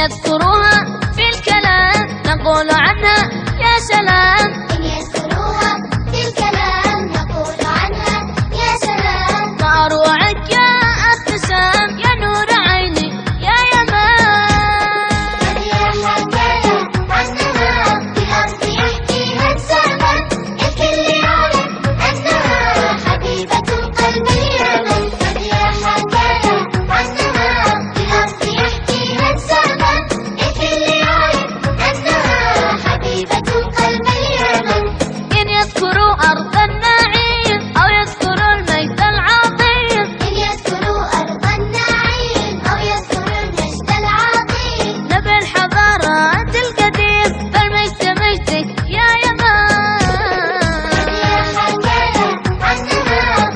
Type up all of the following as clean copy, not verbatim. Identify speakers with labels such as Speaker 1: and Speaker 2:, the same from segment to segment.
Speaker 1: يذكروها في الكلام نقول عنها يا سلام.
Speaker 2: إن يذكروها في الكلام نقول عنها يا سلام.
Speaker 1: ما أروعك يا ابتسام يا نور عيني يا يمان.
Speaker 2: قد يا حكاية عنها في الأرض يحكيها الزمن، الكل يعرف أنها حبيبة قلب اليمن. قد يا حكاية عنها في الأرض يحكيها الزمن، الكل يعرف أنها حبيبة قلب اليمن.
Speaker 1: إن يذكروا أرض النعيم أو يذكروا المجد العظيم.
Speaker 2: إن يذكروا أرض النعيم أو يذكروا المجد العظيم.
Speaker 1: نبي الحضارات القديم فالمجد مجدك يا يمان.
Speaker 2: قد يا حكاية عنها في الأرض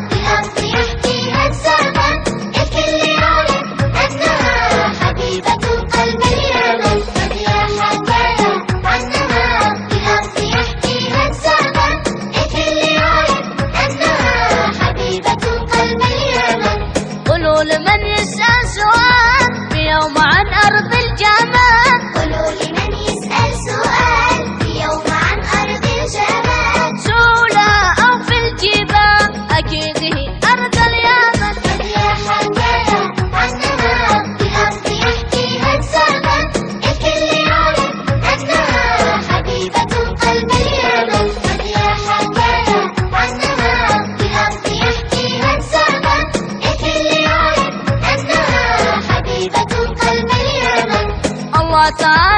Speaker 2: يحكيها الزمن، الكل يعرف أنها حبيبة قلب اليمن. قد يا حكاية عنها في الأرض يحكيها الزمن، الكل يعرف أنها حبيبة قلب اليمن.
Speaker 1: قولوا لمن يسأل سؤال في يوم عن أرض الجمال.
Speaker 2: قولوا لمن يسأل سؤال في يوم عن أرض الجمال.
Speaker 1: سولا أو في الجبال أكيد هي أرض اليمن.
Speaker 2: قد يا حكاية عنها في الأرض يحكيها الزمن، الكل يعرف أنها حبيبة قلب اليمن. قد يا حكاية عنها في الأرض يحكيها الزمن، الكل يعرف أنها حبيبة قلب اليمن.
Speaker 1: الله تعالى